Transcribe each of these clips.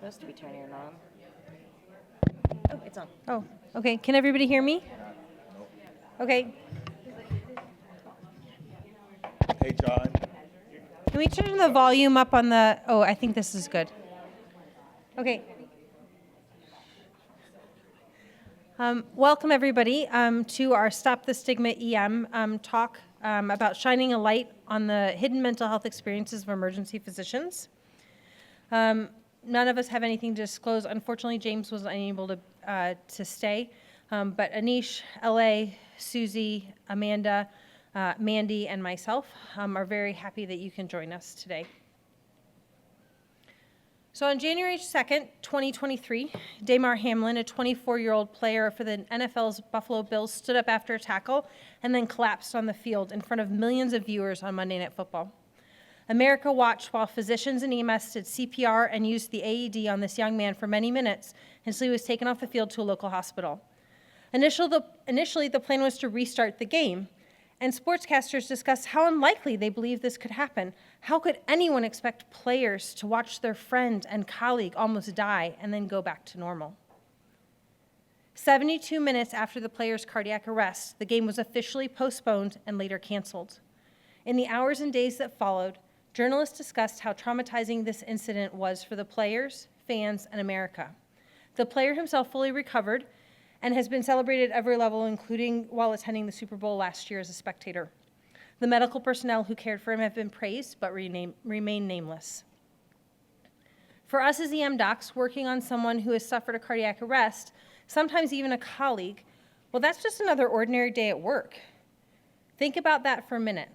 supposed to be turning it on. Oh, it's on. Oh, okay. Can everybody hear me? Okay. Hey, John. Can we turn the volume up on the, oh, I think this is good. Okay. Welcome, everybody, to our Stop the Stigma EM talk about shining a light on the hidden mental health experiences of emergency physicians. None of us have anything to disclose. Unfortunately, James was unable to stay, but Anish, LA, Susie, Amanda, Mandy, and myself are very happy that you can join us today. So on January 2nd, 2023, Damar Hamlin, a 24-year-old player for the NFL's Buffalo Bills, stood up after a tackle and then collapsed on the field in front of millions of viewers on Monday Night Football. America watched while physicians and EMS did CPR and used the AED on this young man for many minutes until he was taken off the field to a local hospital. Initially, the plan was to restart the game, and sportscasters discussed how unlikely they believed this could happen. How could anyone expect players to watch their friend and colleague almost die and then go back to normal? 72 minutes after the player's cardiac arrest, the game was officially postponed and later canceled. In the hours and days that followed, journalists discussed how traumatizing this incident was for the players, fans, and America. The player himself fully recovered and has been celebrated at every level, including while attending the Super Bowl last year as a spectator. The medical personnel who cared for him have been praised, but remain nameless. For us as EM docs, working on someone who has suffered a cardiac arrest, sometimes even a colleague, well, that's just another ordinary day at work. Think about that for a minute.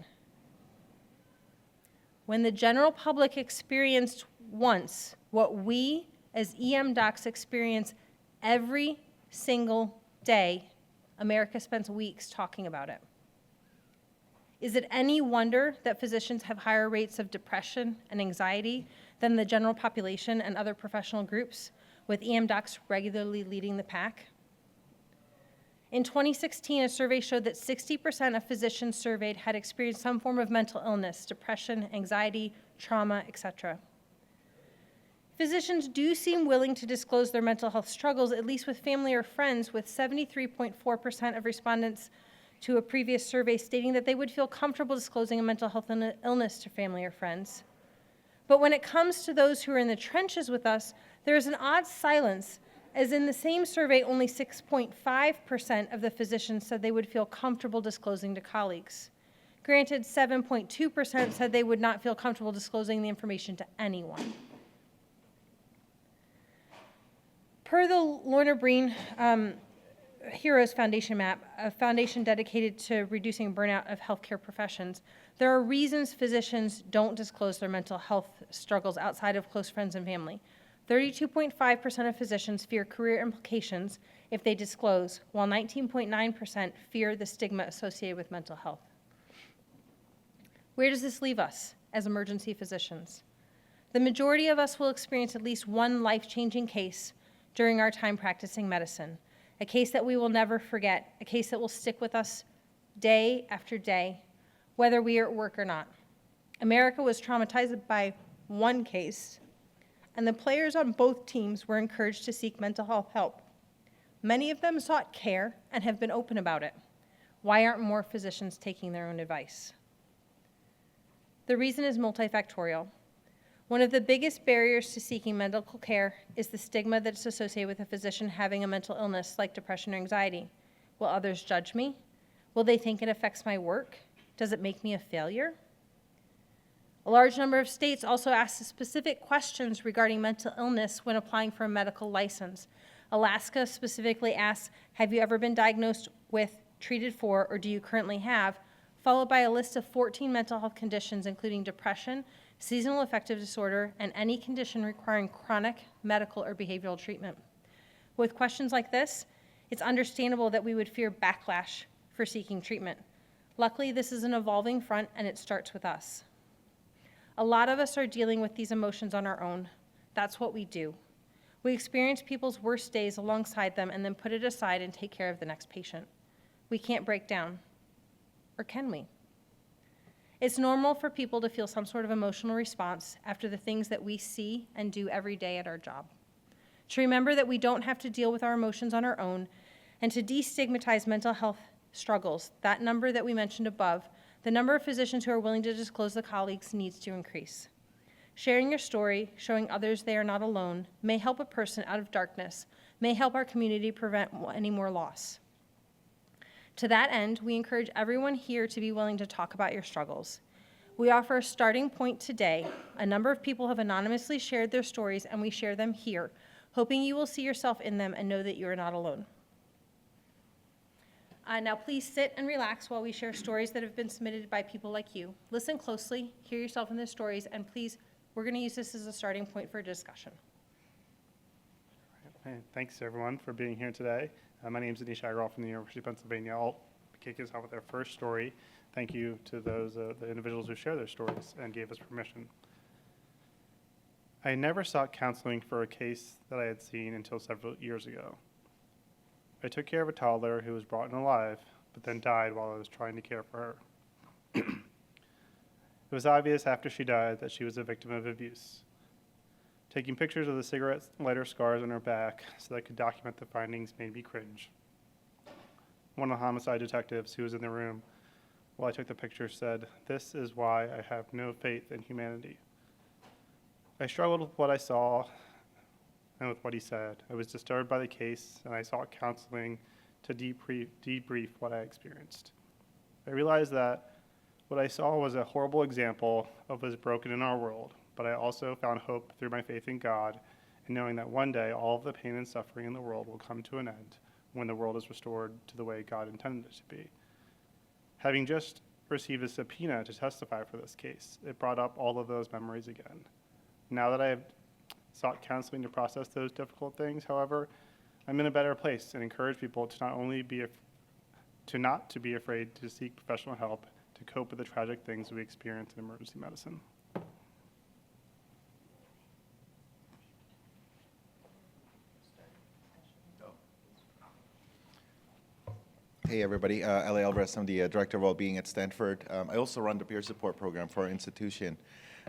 When the general public experienced once what we as EM docs experience every single day, America spends weeks talking about it. Is it any wonder that physicians have higher rates of depression and anxiety than the general population and other professional groups, with EM docs regularly leading the pack? In 2016, a survey showed that 60% of physicians surveyed had experienced some form of mental illness, depression, anxiety, trauma, etc. Physicians do seem willing to disclose their mental health struggles, at least with family or friends, with 73.4% of respondents to a previous survey stating that they would feel comfortable disclosing a mental health illness to family or friends. But when it comes to those who are in the trenches with us, there is an odd silence, as in the same survey, only 6.5% of the physicians said they would feel comfortable disclosing to colleagues. Granted, 7.2% said they would not feel comfortable disclosing the information to anyone. Per the Lorna Breen Heroes Foundation map, a foundation dedicated to reducing burnout of healthcare professions, there are reasons physicians don't disclose their mental health struggles outside of close friends and family. 32.5% of physicians fear career implications if they disclose, while 19.9% fear the stigma associated with mental health. Where does this leave us as emergency physicians? The majority of us will experience at least one life-changing case during our time practicing medicine, a case that we will never forget, a case that will stick with us day after day, whether we are at work or not. America was traumatized by one case, and the players on both teams were encouraged to seek mental health help. Many of them sought care and have been open about it. Why aren't more physicians taking their own advice? The reason is multifactorial. One of the biggest barriers to seeking medical care is the stigma that's associated with a physician having a mental illness like depression or anxiety. Will others judge me? Will they think it affects my work? Does it make me a failure? A large number of states also ask specific questions regarding mental illness when applying for a medical license. Alaska specifically asks, have you ever been diagnosed with, treated for, or do you currently have, followed by a list of 14 mental health conditions including depression, seasonal affective disorder, and any condition requiring chronic medical or behavioral treatment. With questions like this, it's understandable that we would fear backlash for seeking treatment. Luckily, this is an evolving front, and it starts with us. A lot of us are dealing with these emotions on our own. That's what we do. We experience people's worst days alongside them and then put it aside and take care of the next patient. We can't break down. Or can we? It's normal for people to feel some sort of emotional response after the things that we see and do every day at our job. To remember that we don't have to deal with our emotions on our own, and to destigmatize mental health struggles, that number that we mentioned above, the number of physicians who are willing to disclose the colleagues needs to increase. Sharing your story, showing others they are not alone, may help a person out of darkness, may help our community prevent any more loss. To that end, we encourage everyone here to be willing to talk about your struggles. We offer a starting point today. A number of people have anonymously shared their stories, and we share them here, hoping you will see yourself in them and know that you are not alone. Now please sit and relax while we share stories that have been submitted by people like you. Listen closely, hear yourself in the stories, and please, we're going to use this as a starting point for discussion. Thanks everyone for being here today. My name is Anish Agarwal from the University of Pennsylvania. I'll kick us off with our first story. Thank you to those the individuals who shared their stories and gave us permission. I never sought counseling for a case that I had seen until several years ago. I took care of a toddler who was brought in alive, but then died while I was trying to care for her. It was obvious after she died that she was a victim of abuse. Taking pictures of the cigarette lighter scars on her back so that I could document the findings made me cringe. One of the homicide detectives who was in the room while I took the picture said, "This is why I have no faith in humanity." I struggled with what I saw and with what he said. I was disturbed by the case, and I sought counseling to debrief what I experienced. I realized that what I saw was a horrible example of what is broken in our world, but I also found hope through my faith in God and knowing that one day all of the pain and suffering in the world will come to an end when the world is restored to the way God intended it to be. Having just received a subpoena to testify for this case, it brought up all of those memories again. Now that I have sought counseling to process those difficult things, however, I'm in a better place and encourage people to not to be afraid to seek professional help to cope with the tragic things we experience in emergency medicine. Hey everybody, L.A. Alvarez, I'm the Director of Wellbeing at Stanford. I also run the peer support program for our institution.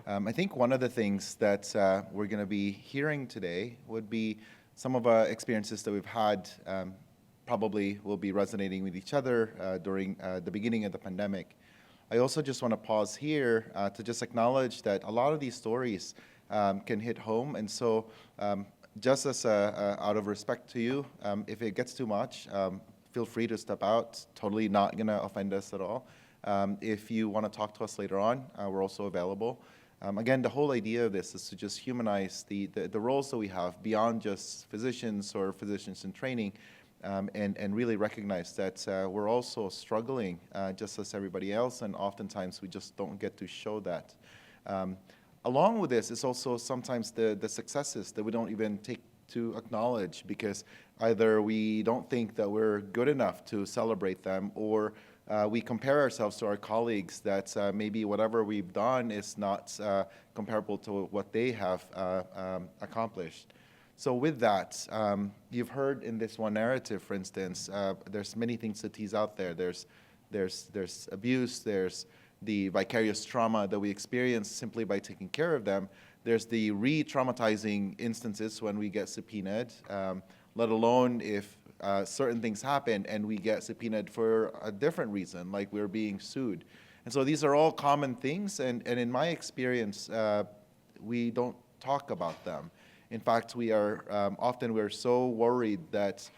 I think one of the things that we're going to be hearing today would be some of our experiences that we've had probably will be resonating with each other during the beginning of the pandemic. I also just want to pause here to just acknowledge that a lot of these stories can hit home, and so just as out of respect to you, if it gets too much, feel free to step out. Totally not going to offend us at all. If you want to talk to us later on, we're also available. Again, the whole idea of this is to just humanize the roles that we have beyond just physicians or physicians in training, and really recognize that we're also struggling just as everybody else, and oftentimes we just don't get to show that. Along with this is also sometimes the successes that we don't even take to acknowledge because either we don't think that we're good enough to celebrate them, or we compare ourselves to our colleagues that maybe whatever we've done is not comparable to what they have accomplished. So with that, you've heard in this one narrative, for instance, there's many things to tease out there. There's abuse, there's the vicarious trauma that we experience simply by taking care of them. There's the re-traumatizing instances when we get subpoenaed, let alone if certain things happen and we get subpoenaed for a different reason, like we're being sued. And so these are all common things, and in my experience, we don't talk about them. In fact, we are often we're so worried that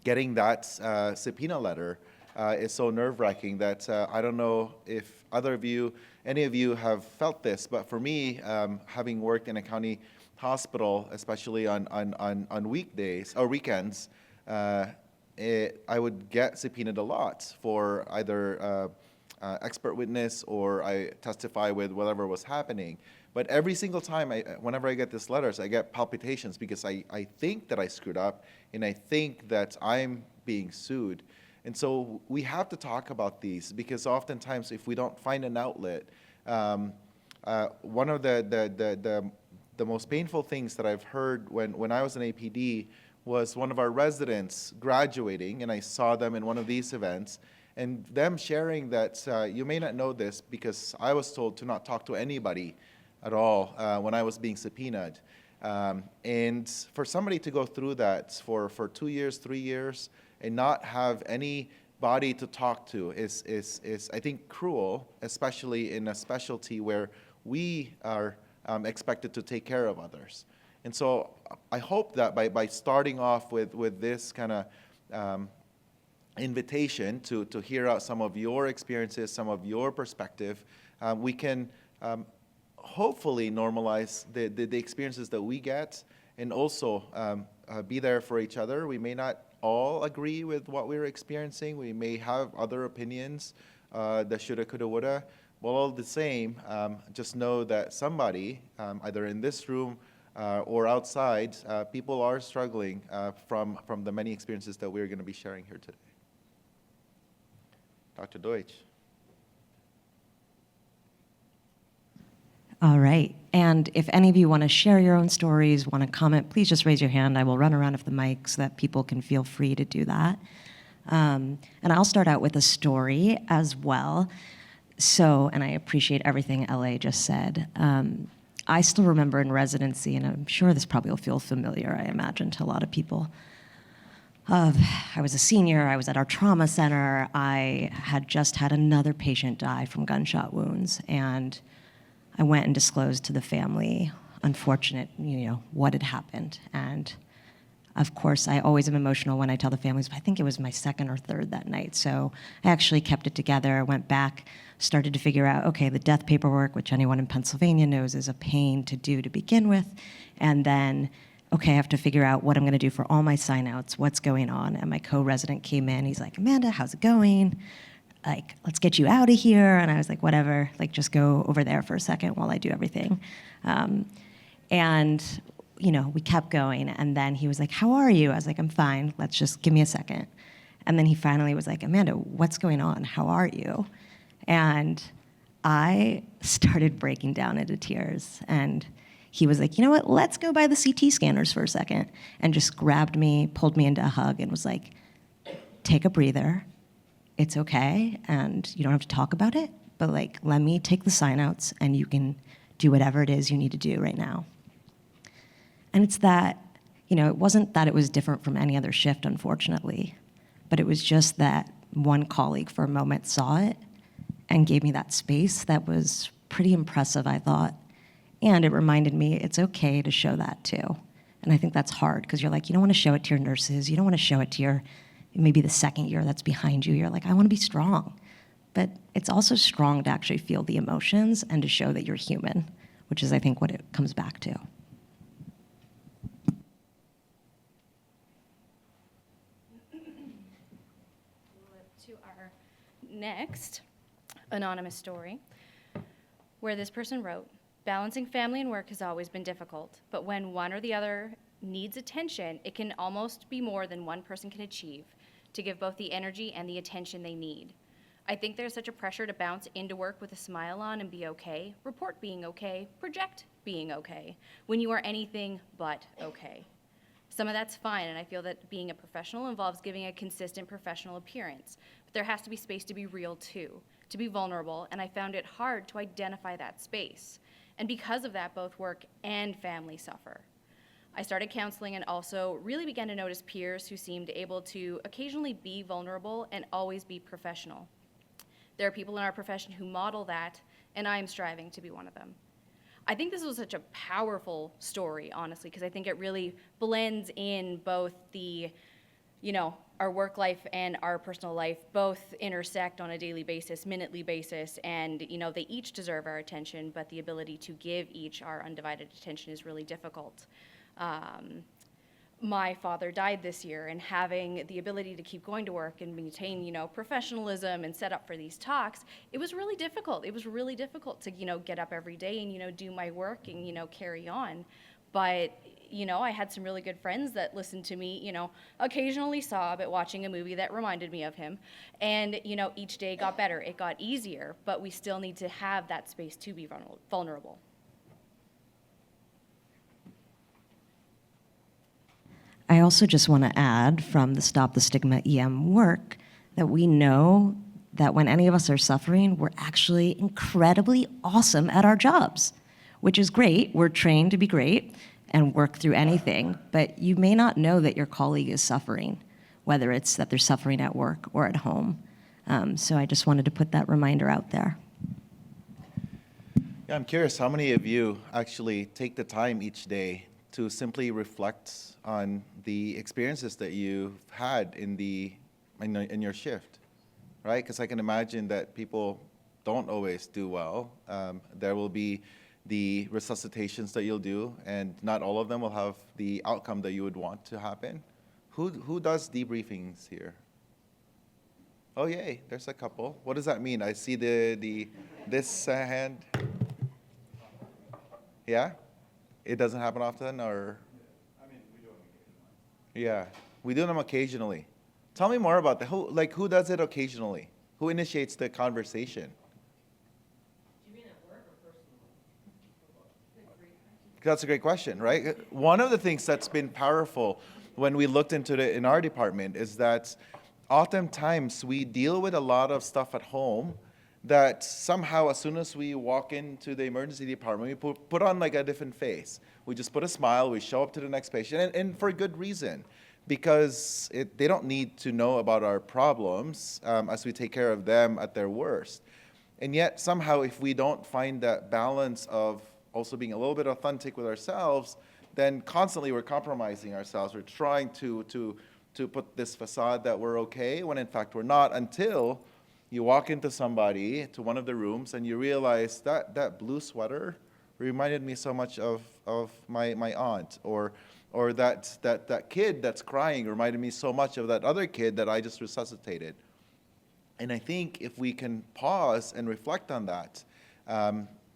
getting that subpoena letter is so nerve-wracking that I don't know if any of you have felt this, but for me, having worked in a county hospital, especially on weekdays or weekends, I would get subpoenaed a lot for either expert witness or I testify with whatever was happening. But every single time, whenever I get these letters, I get palpitations because I think that I screwed up and I think that I'm being sued. And so we have to talk about these because oftentimes if we don't find an outlet, one of the most painful things that I've heard when I was an APD was one of our residents graduating, and I saw them in one of these events, And them sharing that, you may not know this because I was told to not talk to anybody at all when I was being subpoenaed. And for somebody to go through that for 2 years, 3 years, and not have anybody to talk to is I think, cruel, especially in a specialty where we are expected to take care of others. And so I hope that by starting off with this kind of invitation to hear out some of your experiences, some of your perspective, we can hopefully normalize the experiences that we get, and also be there for each other. We may not all agree with what we're experiencing. We may have other opinions that shoulda, coulda, woulda. Well, all the same, just know that somebody, either in this room or outside, people are struggling from the many experiences that we're going to be sharing here today. Dr. Deutsch. All right. And if any of you want to share your own stories, want to comment, please just raise your hand. I will run around with the mic so that people can feel free to do that. And I'll start out with a story as well. So, and I appreciate everything LA just said. I still remember in residency, and I'm sure this probably will feel familiar, I imagine, to a lot of people. I was a senior, I was at our trauma center, I had just had another patient die from gunshot wounds, and I went and disclosed to the family, unfortunate, what had happened. And of course, I always am emotional when I tell the families, but I think it was my second or third that night. So I actually kept it together, went back, started to figure out, okay, the death paperwork, which anyone in Pennsylvania knows is a pain to do to begin with. And then, okay, I have to figure out what I'm gonna do for all my sign-outs, what's going on. And my co-resident came in, he's like, Amanda, how's it going? Like, let's get you out of here. And I was like, whatever, like, just go over there for a second while I do everything. And, we kept going. And then he was like, how are you? I was like, I'm fine. Let's just give me a second. And then he finally was like, Amanda, what's going on? How are you? And I started breaking down into tears. And he was like, you know what? Let's go by the CT scanners for a second. And just grabbed me, pulled me into a hug, and was like, take a breather. It's okay, and you don't have to talk about it, but like, let me take the sign-outs and you can do whatever it is you need to do right now. And it's that, it wasn't that it was different from any other shift, unfortunately, but it was just that one colleague for a moment saw it and gave me that space that was pretty impressive, I thought. And it reminded me it's okay to show that too. And I think that's hard, because you're like, you don't want to show it to your nurses, you don't want to show it to your maybe the second year that's behind you, you're like, I want to be strong. But it's also strong to actually feel the emotions and to show that you're human, which is, I think, what it comes back to. To our next anonymous story, where this person wrote, balancing family and work has always been difficult, but when one or the other needs attention, it can almost be more than one person can achieve to give both the energy and the attention they need. I think there's such a pressure to bounce into work with a smile on and be okay, report being okay, project being okay, when you are anything but okay. Some of that's fine, and I feel that being a professional involves giving a consistent professional appearance, but there has to be space to be real too, to be vulnerable, and I found it hard to identify that space. And because of that, both work and family suffer. I started counseling and also really began to notice peers who seemed able to occasionally be vulnerable and always be professional. There are people in our profession who model that, and I am striving to be one of them. I think this was such a powerful story, honestly, because I think it really blends in both the, our work life and our personal life both intersect on a daily basis, minutely basis, and they each deserve our attention, but the ability to give each our undivided attention is really difficult. My father died this year, and having the ability to keep going to work and maintain, professionalism and set up for these talks, it was really difficult. It was really difficult to, get up every day and, do my work and, carry on. But, I had some really good friends that listened to me, occasionally sob at watching a movie that reminded me of him. And, each day got better. It got easier, but we still need to have that space to be vulnerable. I also just want to add from the StopTheStigmaEM work that we know that when any of us are suffering, we're actually incredibly awesome at our jobs, which is great. We're trained to be great and work through anything, but you may not know that your colleague is suffering, whether it's that they're suffering at work or at home. So I just wanted to put that reminder out there. Yeah, I'm curious, how many of you actually take the time each day to simply reflect on the experiences that you've had in your shift, right? Because I can imagine that people don't always do well. There will be the resuscitations that you'll do, and not all of them will have the outcome that you would want to happen. Who does debriefings here? Oh, yay, there's a couple. What does that mean? I see this hand. Yeah? It doesn't happen often, or? I mean, we do them occasionally. Yeah, we do them occasionally. Tell me more about that. Who does it occasionally? Who initiates the conversation? Do you mean at work or personally? That's a great question, right? One of the things that's been powerful when we looked into it in our department is that oftentimes we deal with a lot of stuff at home that somehow as soon as we walk into the emergency department, we put on like a different face. We just put a smile, we show up to the next patient, and for good reason, because they don't need to know about our problems as we take care of them at their worst. And yet somehow if we don't find that balance of also being a little bit authentic with ourselves, then constantly we're compromising ourselves. We're trying to put this facade that we're okay when in fact we're not, until you walk into one of the rooms, and you realize that blue sweater reminded me so much of my aunt, or that kid that's crying reminded me so much of that other kid that I just resuscitated. And I think if we can pause and reflect on that,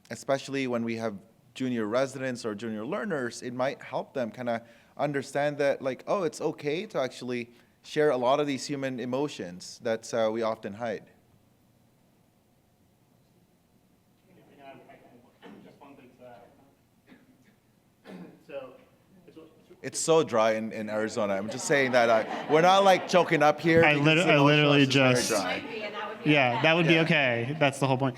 especially when we have junior residents or junior learners, it might help them kind of understand that, like, oh, it's okay to actually share a lot of these human emotions that we often hide. It's so dry in Arizona. I'm just saying that we're not like choking up here. I literally just, dry. yeah, that would be okay. That's the whole point.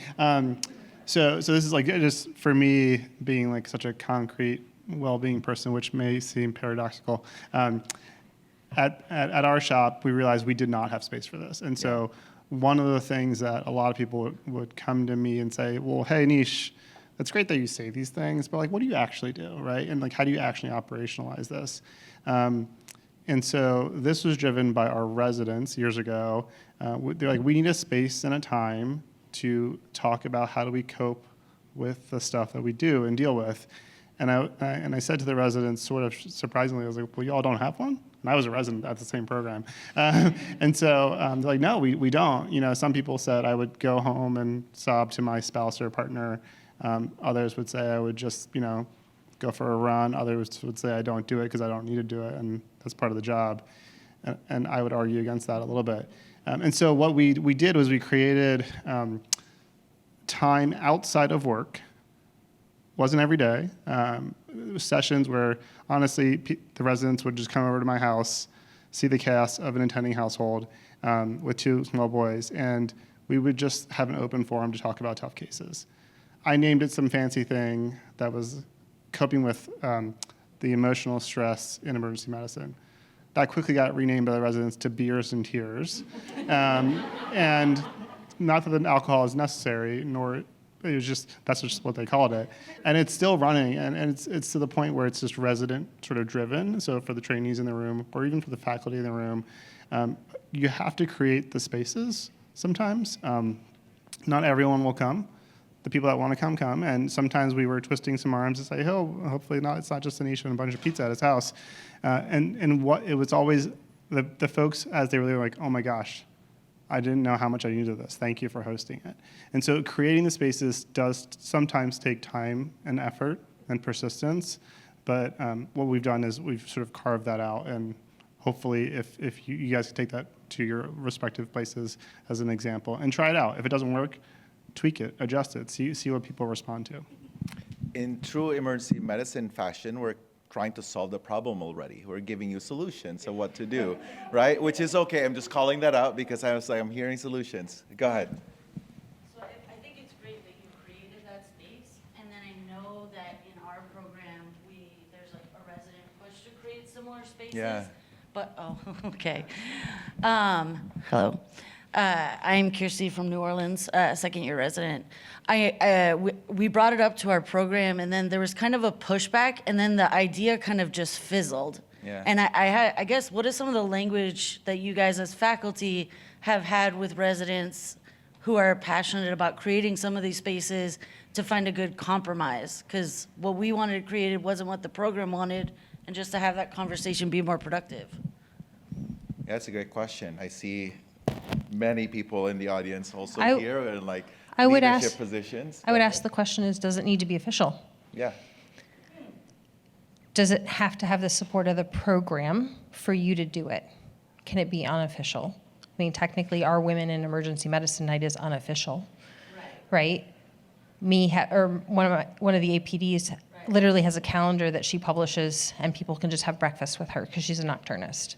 So this is like, just for me being like such a concrete well-being person, which may seem paradoxical. At our shop, we realized we did not have space for this. And so one of the things that a lot of people would come to me and say, well, hey, Nish, it's great that you say these things, but like, what do you actually do, right? And like, how do you actually operationalize this? And so this was driven by our residents years ago. They're like, we need a space and a time to talk about how do we cope with the stuff that we do and deal with. And I said to the residents, sort of surprisingly, I was like, well, y'all don't have one? And I was a resident at the same program. And so they're like, no, we don't. You know, some people said I would go home and sob to my spouse or partner. Others would say I would just, go for a run. Others would say I don't do it because I don't need to do it, and that's part of the job. And I would argue against that a little bit. And so what we did was we created time outside of work. Wasn't every day. It was sessions where, honestly, the residents would just come over to my house, see the chaos of an attending household with 2 small boys, and we would just have an open forum to talk about tough cases. I named it some fancy thing that was coping with the emotional stress in emergency medicine. That quickly got renamed by the residents to Beers and Tears. And not that the alcohol is necessary, nor it was just, that's just what they called it. And it's still running, and it's to the point where it's just resident sort of driven. So for the trainees in the room, or even for the faculty in the room, you have to create the spaces sometimes. Not everyone will come. The people that want to come, and sometimes we were twisting some arms to say, oh, hopefully not. It's not just Anisha and a bunch of pizza at his house. And what it was always the folks, as they were like, oh my gosh, I didn't know how much I needed this. Thank you for hosting it. And so creating the spaces does sometimes take time and effort and persistence. But what we've done is we've sort of carved that out, and hopefully if you guys can take that to your respective places as an example and try it out. If it doesn't work, tweak it, adjust it, see what people respond to. In true emergency medicine fashion, we're trying to solve the problem already. We're giving you solutions of what to do, right? Which is okay. I'm just calling that out because I was like, I'm hearing solutions. Go ahead. So I think it's great that you created that space, and then I know that in our program, there's like a resident push to create similar spaces. Yeah. But, okay. Hello. I'm Kirsty from New Orleans, second-year resident. We brought it up to our program, and then there was kind of a pushback, and then the idea kind of just fizzled. Yeah. And I guess, what is some of the language that you guys as faculty have had with residents who are passionate about creating some of these spaces to find a good compromise? Because what we wanted created wasn't what the program wanted, and just to have that conversation be more productive. Yeah, that's a great question. I see many people in the audience also I- here in like I would leadership ask- positions. I would ask the question is, does it need to be official? Yeah. Does it have to have the support of the program for you to do it? Can it be unofficial? I mean, technically, our Women in Emergency Medicine Night is unofficial, right? One of the APDs literally has a calendar that she publishes, and people can just have breakfast with her because she's a nocturnist.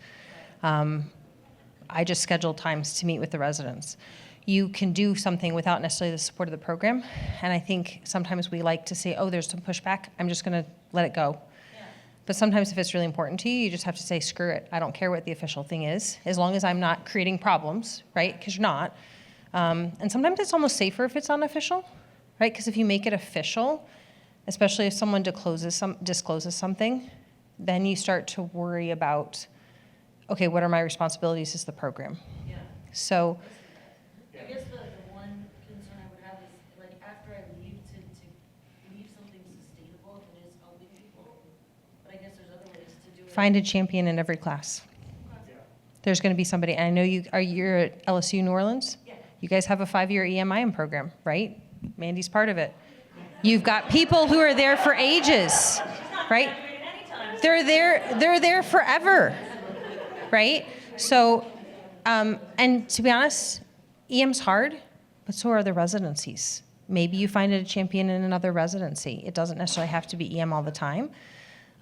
I just schedule times to meet with the residents. You can do something without necessarily the support of the program, and I think sometimes we like to say, oh, there's some pushback, I'm just gonna let it go. But sometimes if it's really important to you, you just have to say, screw it, I don't care what the official thing is, as long as I'm not creating problems, right, because you're not. And sometimes it's almost safer if it's unofficial, right, because if you make it official, especially if someone discloses something, then you start to worry about, okay, what are my responsibilities as the program? Yeah. So, I guess the one concern I would have is, like, after I leave, to leave something sustainable if it is helping people. But I guess there's other ways to do it. find a champion in every class. There's going to be somebody, and I know you're at LSU New Orleans? Yeah. You guys have a 5-year EMIM program, right? Mandy's part of it. You've got people who are there for ages, right? They're there forever, right? So, and to be honest, EM's hard, but so are the residencies. Maybe you find a champion in another residency. It doesn't necessarily have to be EM all the time.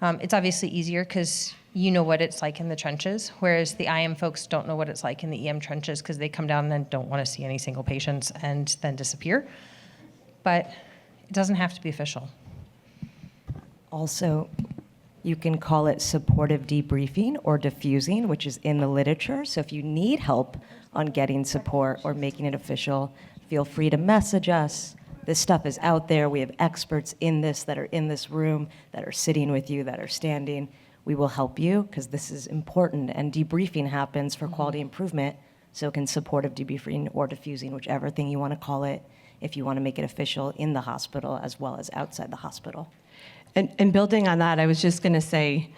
It's obviously easier because you know what it's like in the trenches, whereas the IM folks don't know what it's like in the EM trenches because they come down and don't want to see any single patients and then disappear. But it doesn't have to be official. Also, you can call it supportive debriefing or diffusing, which is in the literature. So if you need help on getting support or making it official, feel free to message us. This stuff is out there. We have experts in this that are in this room, that are sitting with you, that are standing. We will help you because this is important. And debriefing happens for quality improvement. So can supportive debriefing or diffusing, whichever thing you want to call it, if you want to make it official in the hospital as well as outside the hospital. And building on that, I was just going to say,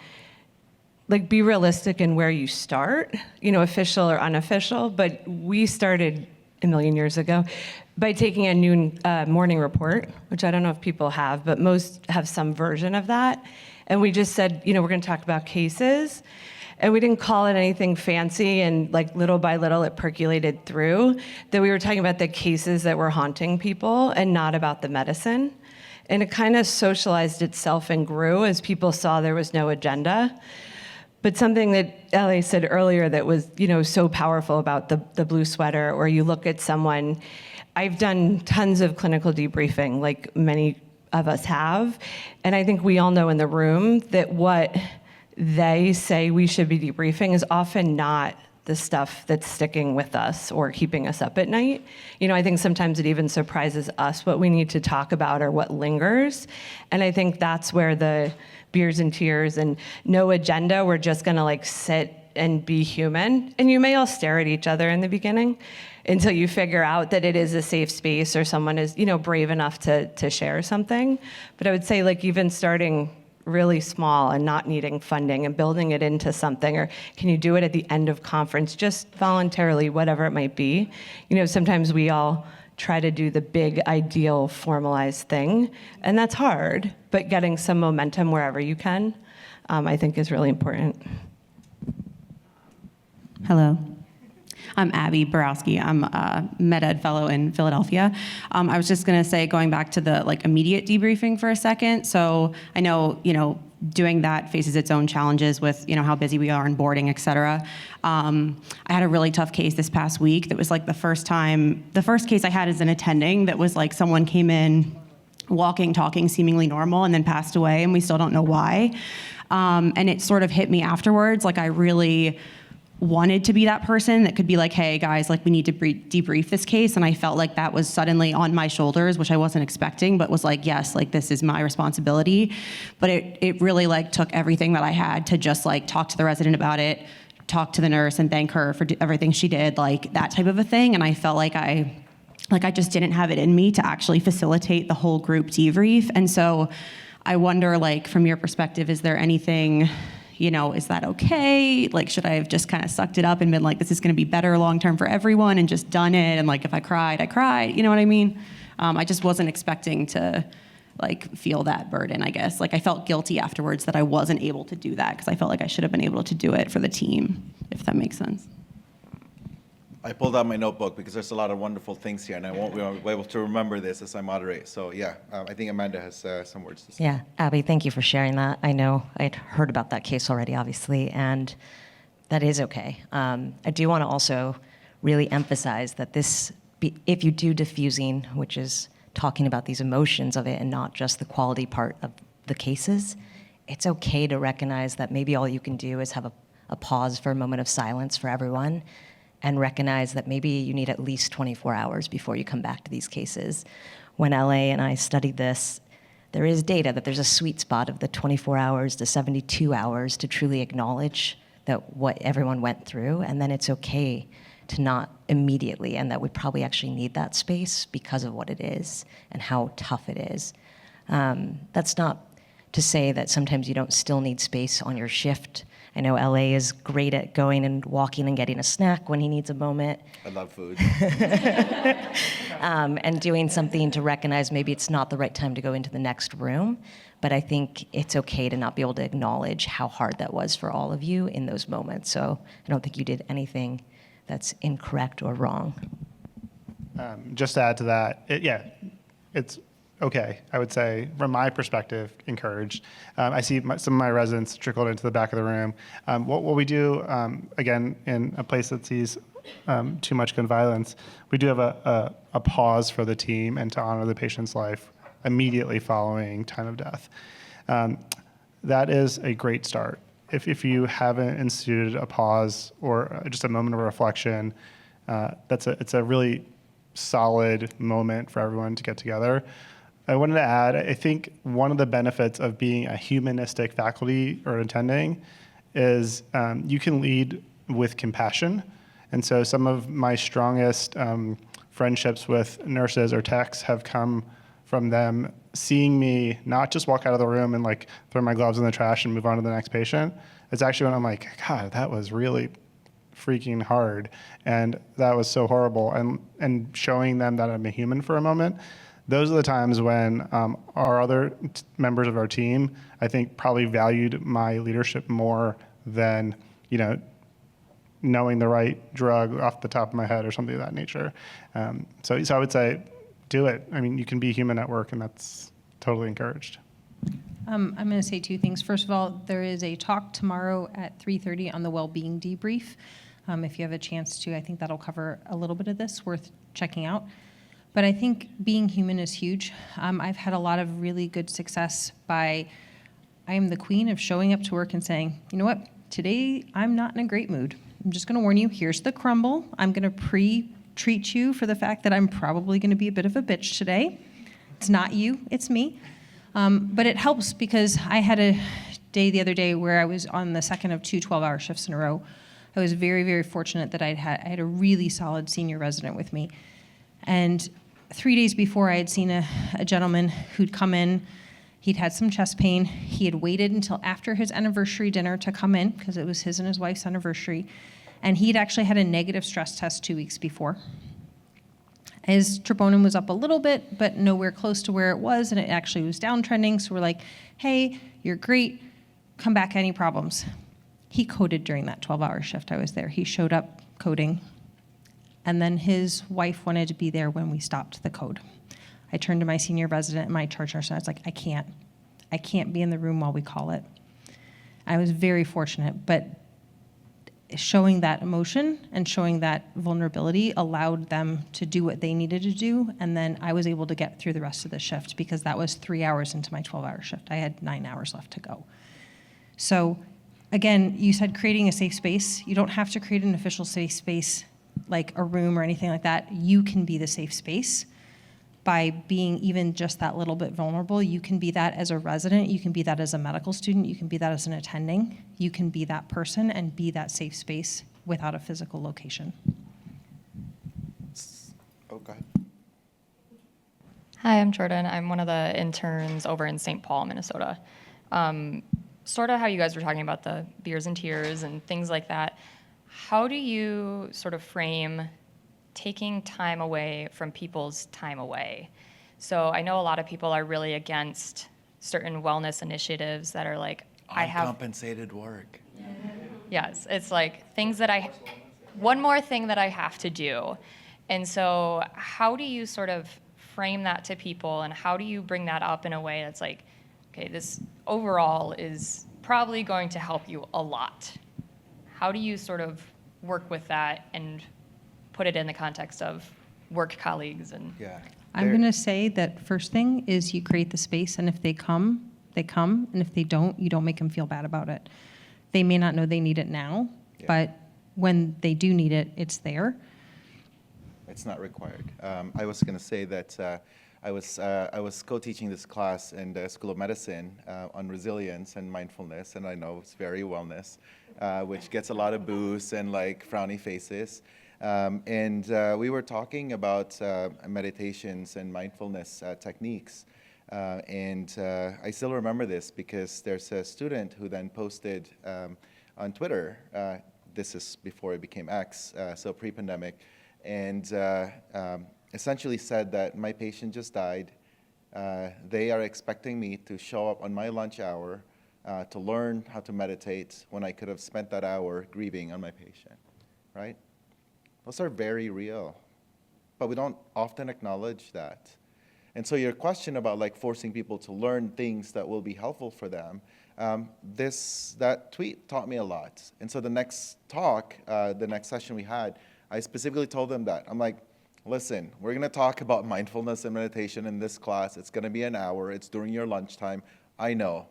like, be realistic in where you start, official or unofficial. But we started a million years ago by taking a noon morning report, which I don't know if people have, but most have some version of that. And we just said, we're going to talk about cases. And we didn't call it anything fancy, and like little by little it percolated through that we were talking about the cases that were haunting people and not about the medicine. And it kind of socialized itself and grew as people saw there was no agenda. But something that Ellie said earlier that was, so powerful about the blue sweater, or you look at someone, I've done tons of clinical debriefing, like many of us have, and I think we all know in the room that what they say we should be debriefing is often not the stuff that's sticking with us or keeping us up at night. I think sometimes it even surprises us what we need to talk about or what lingers. And I think that's where the beers and tears and no agenda, we're just gonna sit and be human. And you may all stare at each other in the beginning until you figure out that it is a safe space or someone is, brave enough to share something. But I would say even starting really small and not needing funding and building it into something, or can you do it at the end of conference, just voluntarily, whatever it might be. Sometimes we all try to do the big, ideal, formalized thing, and that's hard, but getting some momentum wherever you can, I think is really important. Hello. I'm Abby Borowski. I'm a med ed fellow in Philadelphia. I was just going to say, going back to the immediate debriefing for a second. So I know, doing that faces its own challenges with, how busy we are in boarding, et cetera. I had a really tough case this past week that was like the first case I had as an attending that was like someone came in, walking, talking, seemingly normal, and then passed away, and we still don't know why. And it sort of hit me afterwards, like I really wanted to be that person that could be like, hey guys, like we need to debrief this case. And I felt like that was suddenly on my shoulders, which I wasn't expecting, but was like, yes, like this is my responsibility. But it really like took everything that I had to just like talk to the resident about it, talk to the nurse and thank her for everything she did, like that type of a thing. And I felt like I just didn't have it in me to actually facilitate the whole group debrief. And so I wonder, like, from your perspective, is there anything, is that okay? Like, should I have just kind of sucked it up and been like, this is going to be better long-term for everyone and just done it? And like, if I cried, I cried, you know what I mean? I just wasn't expecting to like feel that burden, I guess. Like I felt guilty afterwards that I wasn't able to do that because I felt like I should have been able to do it for the team, if that makes sense. I pulled out my notebook because there's a lot of wonderful things here, and I won't be able to remember this as I moderate. So yeah, I think Amanda has some words to say. Yeah, Abby, thank you for sharing that. I know I'd heard about that case already, obviously, and that is okay. I do want to also really emphasize that if you do diffusing, which is talking about these emotions of it and not just the quality part of the cases, it's okay to recognize that maybe all you can do is have a pause for a moment of silence for everyone, and recognize that maybe you need at least 24 hours before you come back to these cases. When LA and I studied this, there is data that there's a sweet spot of the 24 hours to 72 hours to truly acknowledge that what everyone went through, and then it's okay to not immediately, and that we probably actually need that space because of what it is and how tough it is. That's not to say that sometimes you don't still need space on your shift. I know LA is great at going and walking and getting a snack when he needs a moment. I love food. And doing something to recognize maybe it's not the right time to go into the next room. But I think it's okay to not be able to acknowledge how hard that was for all of you in those moments. So I don't think you did anything that's incorrect or wrong. Just to add to that, it's okay, I would say, from my perspective, encouraged. I see some of my residents trickled into the back of the room. What we do, again, in a place that sees too much gun violence, we do have a pause for the team and to honor the patient's life immediately following time of death. That is a great start. If you haven't instituted a pause or just a moment of reflection, it's a really solid moment for everyone to get together. I wanted to add, I think one of the benefits of being a humanistic faculty or attending is you can lead with compassion. And so some of my strongest friendships with nurses or techs have come from them seeing me not just walk out of the room and like throw my gloves in the trash and move on to the next patient. It's actually when I'm like, God, that was really freaking hard. And that was so horrible. And showing them that I'm a human for a moment. Those are the times when our other members of our team, I think, probably valued my leadership more than, knowing the right drug off the top of my head or something of that nature. So I would say, do it. I mean, you can be human at work, and that's totally encouraged. I'm going to say two things. First of all, there is a talk tomorrow at 3:30 on the well-being debrief. If you have a chance to, I think that'll cover a little bit of this, worth checking out. But I think being human is huge. I've had a lot of really good success I am the queen of showing up to work and saying, you know what, today I'm not in a great mood. I'm just going to warn you, here's the crumble. I'm going to pre-treat you for the fact that I'm probably going to be a bit of a bitch today. It's not you, it's me. But it helps because I had a day the other day where I was on the second of 2 12-hour shifts in a row. I was very, very fortunate that I had a really solid senior resident with me. And 3 days before, I had seen a gentleman who'd come in. He'd had some chest pain. He had waited until after his anniversary dinner to come in because it was his and his wife's anniversary. And he'd actually had a negative stress test 2 weeks before. His troponin was up a little bit, but nowhere close to where it was, and it actually was downtrending. So we're like, hey, you're great. Come back, any problems. He coded during that 12-hour shift I was there. He showed up coding. And then his wife wanted to be there when we stopped the code. I turned to my senior resident and my charge nurse, and I was like, I can't. I can't be in the room while we call it. I was very fortunate, but showing that emotion and showing that vulnerability allowed them to do what they needed to do, and then I was able to get through the rest of the shift because that was 3 hours into my 12-hour shift. I had 9 hours left to go. So again, you said creating a safe space. You don't have to create an official safe space like a room or anything like that. You can be the safe space by being even just that little bit vulnerable. You can be that as a resident, you can be that as a medical student, you can be that as an attending. You can be that person and be that safe space without a physical location. Oh, go ahead. Hi, I'm Jordan. I'm one of the interns over in St. Paul, Minnesota. Sort of how you guys were talking about the beers and tears and things like that. How do you sort of frame taking time away from people's time away? So I know a lot of people are really against certain wellness initiatives that are like, I have Uncompensated work. Yes, it's like things that one more thing that I have to do. And so how do you sort of frame that to people, and how do you bring that up in a way that's like, okay, this overall is probably going to help you a lot? How do you sort of work with that and put it in the context of work colleagues? And Yeah. I'm going to say that first thing is you create the space, and if they come, they come, and if they don't, you don't make them feel bad about it. They may not know they need it now, Yeah. but when they do need it, it's there. It's not required. I was going to say that I was co-teaching this class in the School of Medicine on resilience and mindfulness, and I know it's very wellness, which gets a lot of boos and like frowny faces. And we were talking about meditations and mindfulness techniques. And I still remember this because there's a student who then posted on Twitter, this is before it became X, so pre-pandemic, and essentially said that my patient just died. They are expecting me to show up on my lunch hour to learn how to meditate when I could have spent that hour grieving on my patient, right? Those are very real, but we don't often acknowledge that. And so your question about like forcing people to learn things that will be helpful for them, that tweet taught me a lot. And so the next talk, the next session we had, I specifically told them that. I'm like, listen, we're going to talk about mindfulness and meditation in this class. It's going to be an hour. It's during your lunchtime. I know.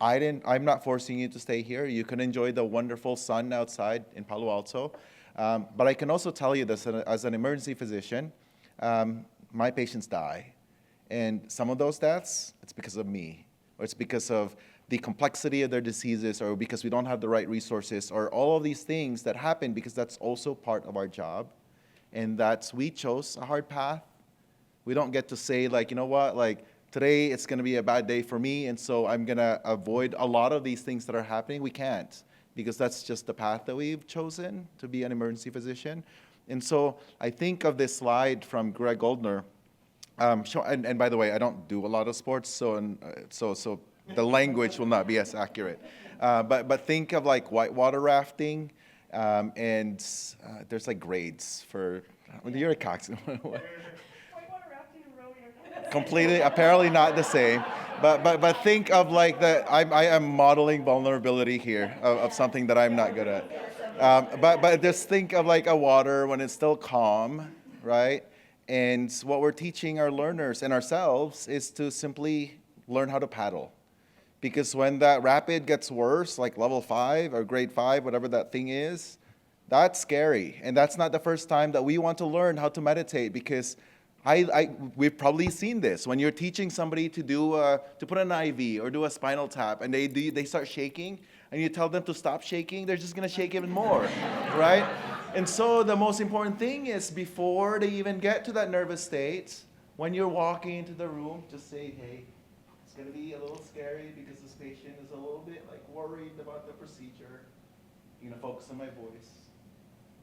I'm not forcing you to stay here. You can enjoy the wonderful sun outside in Palo Alto. But I can also tell you this, as an emergency physician, my patients die. And some of those deaths, it's because of me, or it's because of the complexity of their diseases, or because we don't have the right resources, or all of these things that happen because that's also part of our job. And that's, we chose a hard path. We don't get to say, like, you know what, like, today it's going to be a bad day for me, and so I'm going to avoid a lot of these things that are happening. We can't, because that's just the path that we've chosen to be an emergency physician. And so I think of this slide from Greg Goldner. And by the way, I don't do a lot of sports, so the language will not be as accurate. But think of like whitewater rafting, and there's like grades for, you're a coxswain. Whitewater rafting and rowing are completely, apparently not the same. But think of like I am modeling vulnerability here of something that I'm not good at. But just think of like a water when it's still calm, right? And what we're teaching our learners and ourselves is to simply learn how to paddle. Because when that rapid gets worse, like level 5 or grade 5, whatever that thing is, that's scary. And that's not the first time that we want to learn how to meditate, because we've probably seen this. When you're teaching somebody to put an IV or do a spinal tap, and they start shaking, and you tell them to stop shaking, they're just going to shake even more, right? And so the most important thing is, before they even get to that nervous state, when you're walking into the room, just say, hey, it's going to be a little scary because this patient is a little bit like worried about the procedure. You're going to focus on my voice.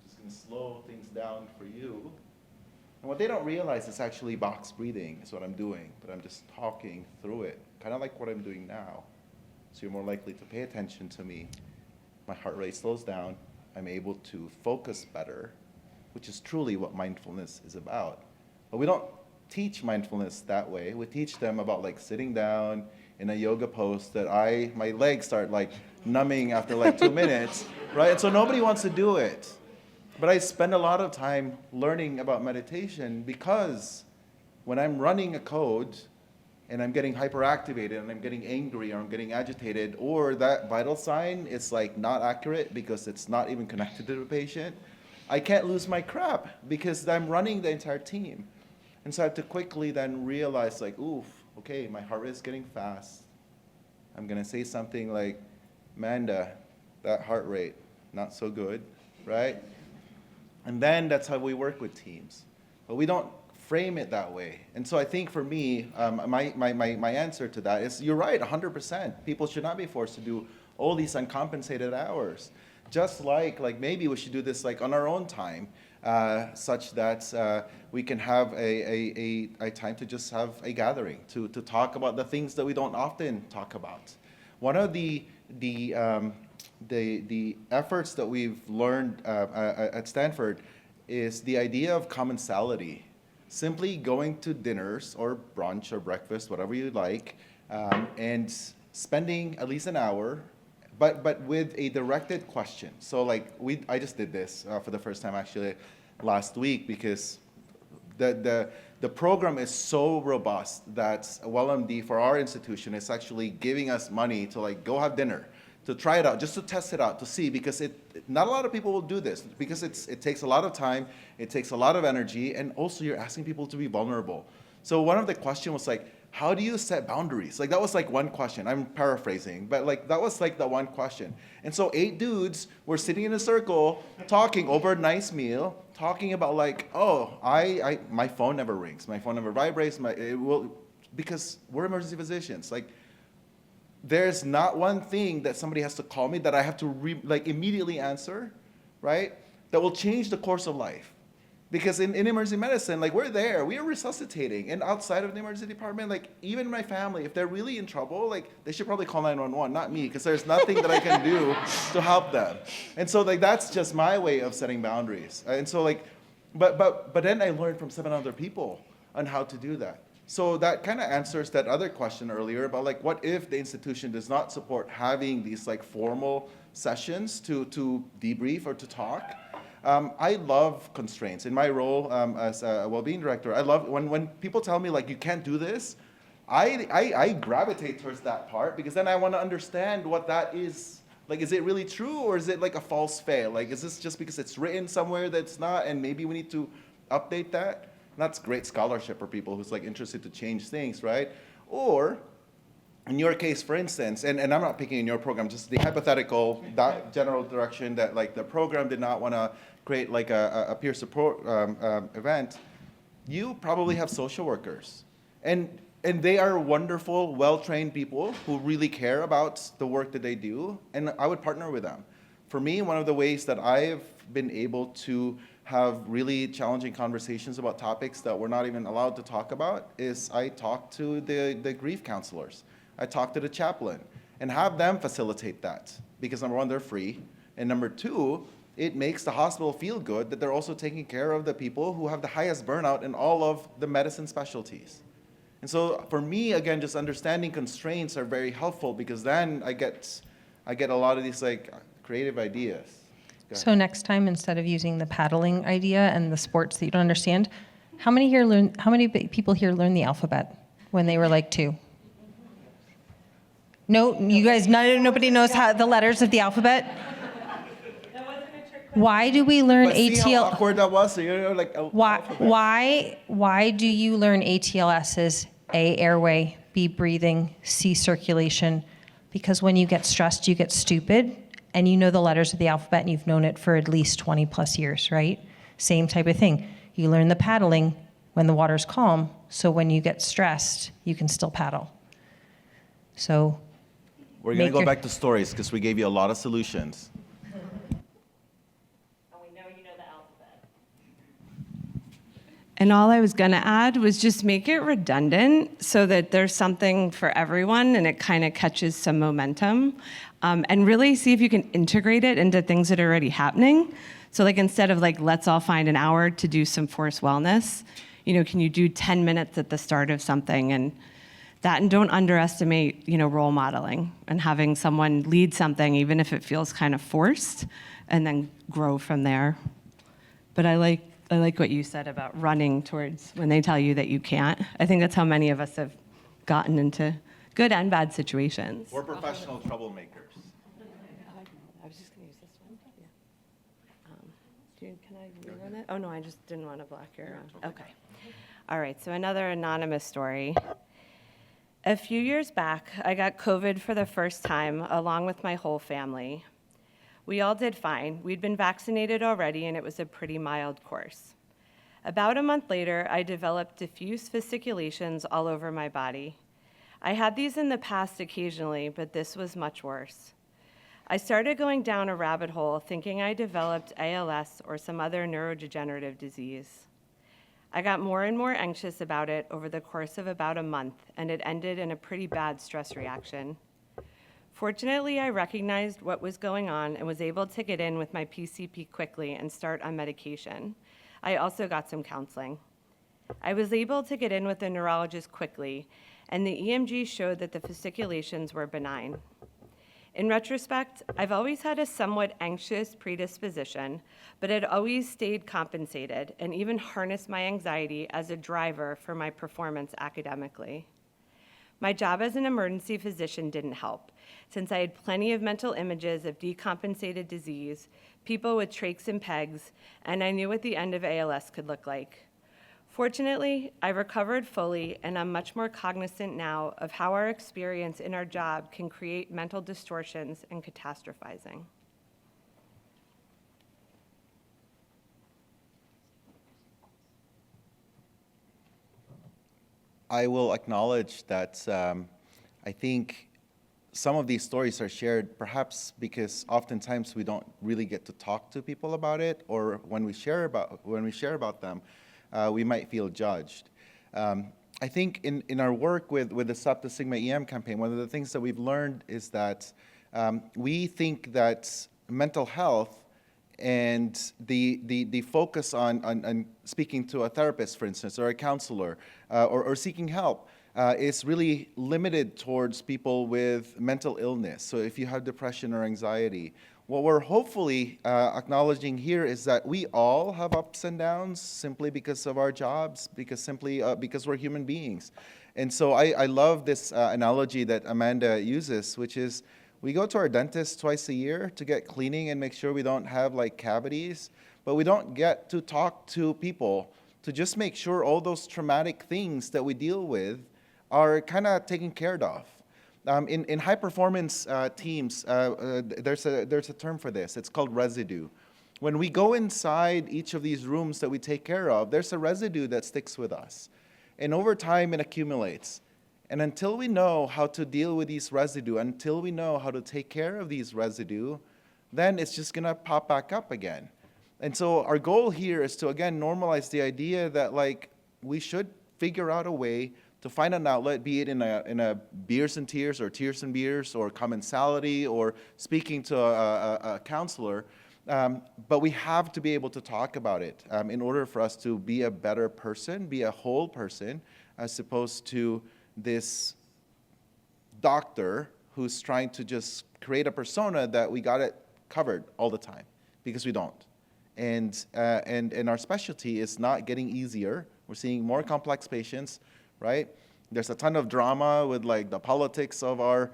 Just going to slow things down for you. And what they don't realize is actually box breathing is what I'm doing, but I'm just talking through it, kind of like what I'm doing now. So you're more likely to pay attention to me. My heart rate slows down. I'm able to focus better, which is truly what mindfulness is about. But we don't teach mindfulness that way. We teach them about like sitting down in a yoga pose that my legs start like numbing after like 2 minutes, right? And so nobody wants to do it. But I spend a lot of time learning about meditation because when I'm running a code and I'm getting hyperactivated and I'm getting angry or I'm getting agitated, or that vital sign is like not accurate because it's not even connected to the patient, I can't lose my crap because I'm running the entire team. And so I have to quickly then realize like, oof, okay, my heart rate is getting fast. I'm gonna say something like, Amanda, that heart rate, not so good, right? And then that's how we work with teams. But we don't frame it that way. And so I think for me, my answer to that is, you're right, 100%. People should not be forced to do all these uncompensated hours. Just like maybe we should do this like on our own time, such that we can have a time to just have a gathering, to talk about the things that we don't often talk about. One of the efforts that we've learned at Stanford is the idea of commensality. Simply going to dinners or brunch or breakfast, whatever you like, and spending at least an hour, but with a directed question. So like I just did this for the first time actually last week, because the program is so robust that WellMD for our institution is actually giving us money to like go have dinner, to try it out, just to test it out, to see, because not a lot of people will do this, because it takes a lot of time, it takes a lot of energy, and also you're asking people to be vulnerable. So one of the questions was like, how do you set boundaries? Like that was like one question, I'm paraphrasing, but like that was like the one question. And so 8 dudes were sitting in a circle, talking over a nice meal, talking about like, oh, my phone never rings, my phone never vibrates, because we're emergency physicians. Like, there's not one thing that somebody has to call me that I have to immediately answer, right? That will change the course of life. Because in emergency medicine, like we are resuscitating. And outside of the emergency department, like even my family, if they're really in trouble, like they should probably call 911, not me, because there's nothing that I can do to help them. And so like that's just my way of setting boundaries. And so like, but then I learned from 7 other people on how to do that. So that kind of answers that other question earlier about like, what if the institution does not support having these like formal sessions to debrief or to talk? I love constraints. In my role as a well-being director, I love when people tell me like, you can't do this, I gravitate towards that part, because then I want to understand what that is. Like, is it really true, or is it like a false fail? Like, is this just because it's written somewhere that's not, and maybe we need to update that? That's great scholarship for people who's like interested to change things, right? Or in your case, for instance, and I'm not picking in your program, just the hypothetical, that general direction that like the program did not want to create like a peer support event, you probably have social workers. And they are wonderful, well-trained people who really care about the work that they do, and I would partner with them. For me, one of the ways that I've been able to have really challenging conversations about topics that we're not even allowed to talk about is I talk to the grief counselors. I talk to the chaplain and have them facilitate that, because number one, they're free, and number two, it makes the hospital feel good that they're also taking care of the people who have the highest burnout in all of the medicine specialties. And so for me, again, just understanding constraints are very helpful, because then I get a lot of these like creative ideas. So next time, instead of using the paddling idea and the sports that you don't understand, how many people here learned the alphabet when they were like 2? No, you guys, nobody knows how the letters of the alphabet? Why do we learn But see how ATL? awkward that was? So you're like, Why do you learn ATLS's A, airway, B, breathing, C, circulation? Because when you get stressed, you get stupid, and you know the letters of the alphabet, and you've known it for at least 20 plus years, right? Same type of thing. You learn the paddling when the water's calm, so when you get stressed, you can still paddle. So we're going to go back to stories, because we gave you a lot of solutions. And all I was going to add was just make it redundant so that there's something for everyone and it kind of catches some momentum. And really see if you can integrate it into things that are already happening. So like instead of like, let's all find an hour to do some forced wellness, can you do 10 minutes at the start of something? And That, and don't underestimate, role modeling and having someone lead something, even if it feels kind of forced, and then grow from there. But I like what you said about running towards when they tell you that you can't. I think that's how many of us have gotten into good and bad situations. We're professional troublemakers. I was just going to use this one. Yeah. Can I rerun it? Oh, no, I just didn't want to block your. Okay. All right, so another anonymous story. A few years back, I got COVID for the first time, along with my whole family. We all did fine. We'd been vaccinated already, and it was a pretty mild course. About a month later, I developed diffuse fasciculations all over my body. I had these in the past occasionally, but this was much worse. I started going down a rabbit hole thinking I developed ALS or some other neurodegenerative disease. I got more and more anxious about it over the course of about a month, and it ended in a pretty bad stress reaction. Fortunately, I recognized what was going on and was able to get in with my PCP quickly and start on medication. I also got some counseling. I was able to get in with a neurologist quickly, and the EMG showed that the fasciculations were benign. In retrospect, I've always had a somewhat anxious predisposition, but had always stayed compensated and even harnessed my anxiety as a driver for my performance academically. My job as an emergency physician didn't help, since I had plenty of mental images of decompensated disease, people with trachs and pegs, and I knew what the end of ALS could look like. Fortunately, I recovered fully, and I'm much more cognizant now of how our experience in our job can create mental distortions and catastrophizing. I will acknowledge that I think some of these stories are shared perhaps because oftentimes we don't really get to talk to people about it, or when we share about them, we might feel judged. I think in our work with the StopTheStigmaEM campaign, one of the things that we've learned is that we think that mental health and the focus on speaking to a therapist, for instance, or a counselor, or seeking help, is really limited towards people with mental illness. So if you have depression or anxiety, what we're hopefully acknowledging here is that we all have ups and downs simply because of our jobs, because we're human beings. And so I love this analogy that Amanda uses, which is we go to our dentist twice a year to get cleaning and make sure we don't have like cavities, but we don't get to talk to people to just make sure all those traumatic things that we deal with are kind of taken care of. In high performance teams, there's a term for this. It's called residue. When we go inside each of these rooms that we take care of, there's a residue that sticks with us. And over time, it accumulates. And until we know how to deal with these residue, until we know how to take care of these residue, then it's just going to pop back up again. And so our goal here is to, again, normalize the idea that like we should figure out a way to find an outlet, be it in a beers and tears or tears and beers or commensality or speaking to a counselor, but we have to be able to talk about it in order for us to be a better person, be a whole person, as opposed to this doctor who's trying to just create a persona that we got it covered all the time, because we don't. And our specialty is not getting easier. We're seeing more complex patients, right? There's a ton of drama with like the politics of our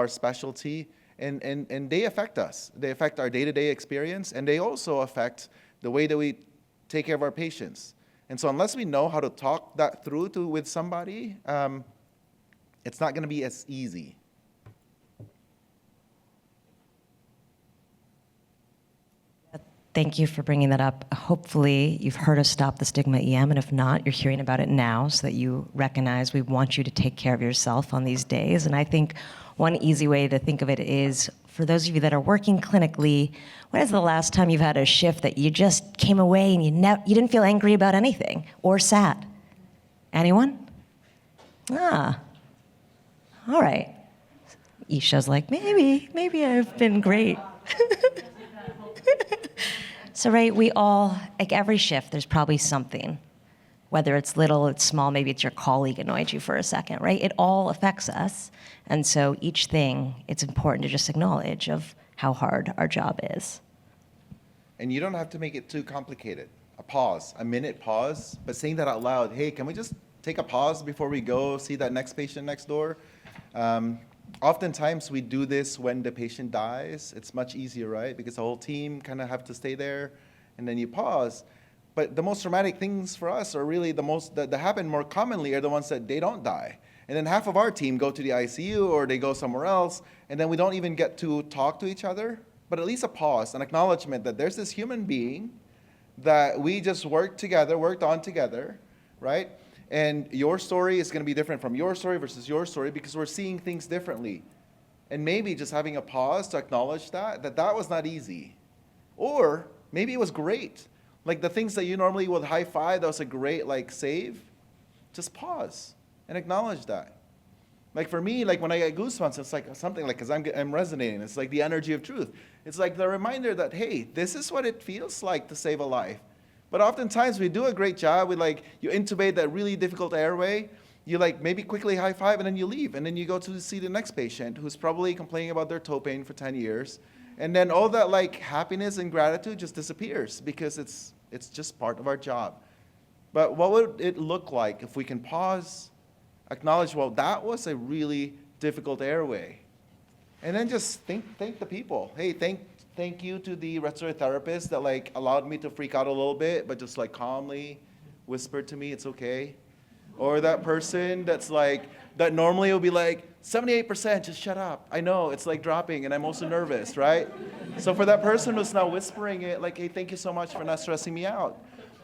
specialty, and they affect us. They affect our day-to-day experience, and they also affect the way that we take care of our patients. And so unless we know how to talk that through with somebody, it's not going to be as easy. Thank you for bringing that up. Hopefully, you've heard us Stop the Stigma EM, and if not, you're hearing about it now so that you recognize we want you to take care of yourself on these days. And I think one easy way to think of it is, for those of you that are working clinically, when is the last time you've had a shift that you just came away and you didn't feel angry about anything or sad? Anyone? All right. Isha's like, maybe I've been great. So, right, we all, like every shift, there's probably something whether it's little, it's small, maybe it's your colleague annoyed you for a second, right? It all affects us. And so each thing, it's important to just acknowledge of how hard our job is. And you don't have to make it too complicated. A pause, a minute pause, but saying that out loud, hey, can we just take a pause before we go see that next patient next door? Oftentimes we do this when the patient dies. It's much easier, right? Because the whole team kind of have to stay there, and then you pause. But the most traumatic things for us are really the most, that happen more commonly are the ones that they don't die. And then half of our team go to the ICU or they go somewhere else, and then we don't even get to talk to each other. But at least a pause, an acknowledgement that there's this human being that we just worked on together, right? And your story is going to be different from your story versus your story because we're seeing things differently. And maybe just having a pause to acknowledge that was not easy. Or maybe it was great. Like the things that you normally would high five, that was a great like save. Just pause and acknowledge that. Like for me, like when I get goosebumps, it's like something like, because I'm resonating. It's like the energy of truth. It's like the reminder that, hey, this is what it feels like to save a life. But oftentimes we do a great job. We like, you intubate that really difficult airway. You like maybe quickly high five and then you leave. And then you go to see the next patient who's probably complaining about their toe pain for 10 years. And then all that like happiness and gratitude just disappears because it's just part of our job. But what would it look like if we can pause, acknowledge, well, that was a really difficult airway. And then just thank the people. Hey, thank you to the respiratory therapist that like allowed me to freak out a little bit, but just like calmly whispered to me, it's okay. Or that person that's like, that normally would be like, 78%, just shut up. I know, it's like dropping and I'm also nervous, right? So for that person who's now whispering it, like, hey, thank you so much for not stressing me out.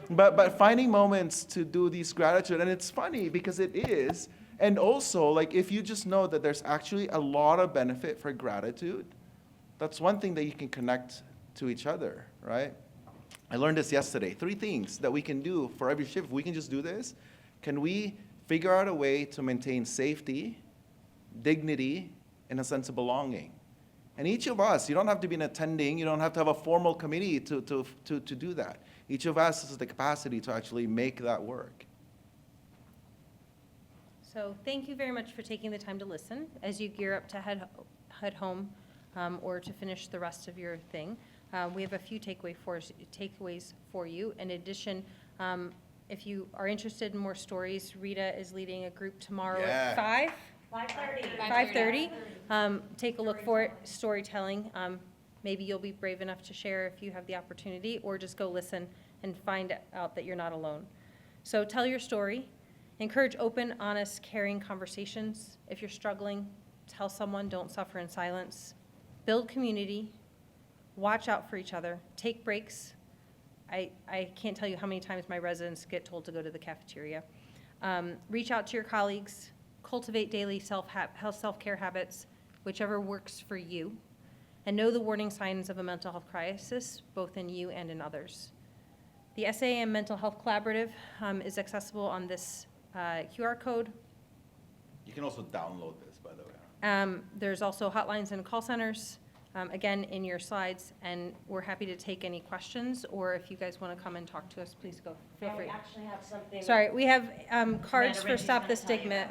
But finding moments to do these gratitude, and it's funny because it is, and also like if you just know that there's actually a lot of benefit for gratitude, that's one thing that you can connect to each other, right? I learned this yesterday. 3 things that we can do for every shift. If we can just do this, can we figure out a way to maintain safety, dignity, and a sense of belonging? And each of us, you don't have to be an attending, you don't have to have a formal committee to do that. Each of us has the capacity to actually make that work. So thank you very much for taking the time to listen as you gear up to head home or to finish the rest of your thing. We have a few takeaways for you. In addition, if you are interested in more stories, Rita is leading a group tomorrow at 5:30. Take a look for it, storytelling. Maybe you'll be brave enough to share if you have the opportunity, or just go listen and find out that you're not alone. So tell your story. Encourage open, honest, caring conversations. If you're struggling, tell someone, don't suffer in silence. Build community. Watch out for each other. Take breaks. I can't tell you how many times my residents get told to go to the cafeteria. Reach out to your colleagues. Cultivate daily self-care habits, whichever works for you. And know the warning signs of a mental health crisis, both in you and in others. The SAEM Mental Health Collaborative is accessible on this QR code. You can also download this, by the way. There's also hotlines and call centers, again, in your slides, and we're happy to take any questions, or if you guys want to come and talk to us, please go. Feel free. We actually have something. Sorry, we have cards for Stop the Stigma.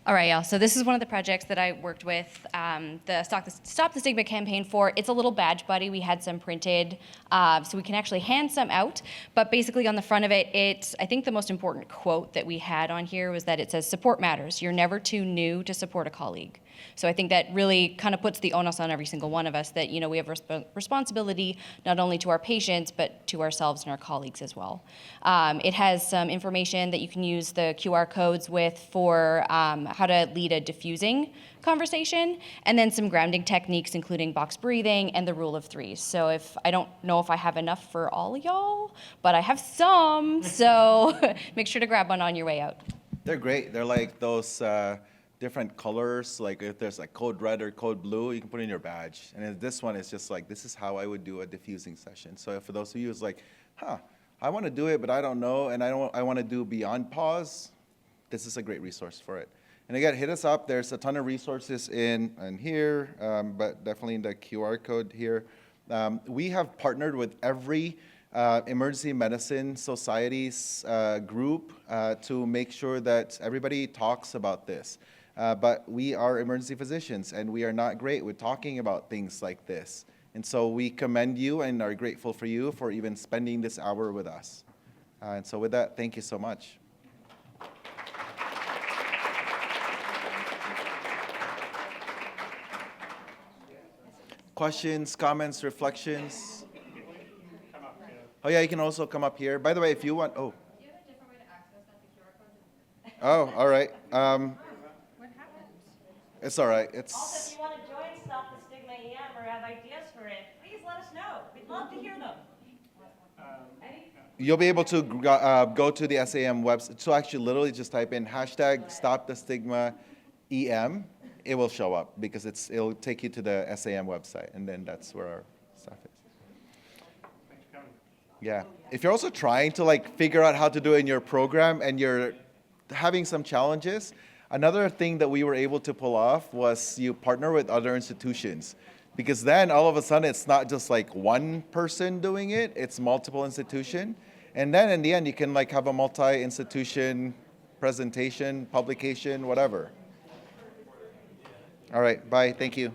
All right, y'all. So this is one of the projects that I worked with the Stop the Stigma campaign for. It's a little badge buddy. We had some printed, so we can actually hand some out. But basically on the front of it, I think the most important quote that we had on here was that it says, "Support matters. You're never too new to support a colleague." So I think that really kind of puts the onus on every single one of us that, you know, we have responsibility not only to our patients, but to ourselves and our colleagues as well. It has some information that you can use the QR codes with for how to lead a diffusing conversation, and then some grounding techniques, including box breathing and the rule of 3. So I don't know if I have enough for all of y'all, but I have some, so make sure to grab one on your way out. They're great. They're like those different colors, like if there's like code red or code blue, you can put in your badge. And then this one is just like, this is how I would do a diffusing session. So for those of you who's like, I want to do it, but I don't know, and I want to do beyond pause, this is a great resource for it. And again, hit us up. There's a ton of resources in here, but definitely in the QR code here. We have partnered with every emergency medicine society's group to make sure that everybody talks about this. But we are emergency physicians, and we are not great with talking about things like this. And so we commend you and are grateful for you for even spending this hour with us. And so with that, thank you so much. Questions, comments, reflections? Oh yeah, you can also come up here. By the way, if you want, oh. Oh, all right. It's all right. It's. Also, if you want to join StopTheStigmaEM or have ideas for it, please let us know. We'd love to hear them. You'll be able to go to the SAEM website. So actually, literally just type in #StopTheStigmaEM. It will show up because it'll take you to the SAEM website, and then that's where our stuff is. Yeah. If you're also trying to figure out how to do it in your program and you're having some challenges, another thing that we were able to pull off was you partner with other institutions. Because then all of a sudden it's not just one person doing it, it's multiple institutions. And then in the end you can have a multi-institution presentation, publication, whatever. All right, bye, thank you.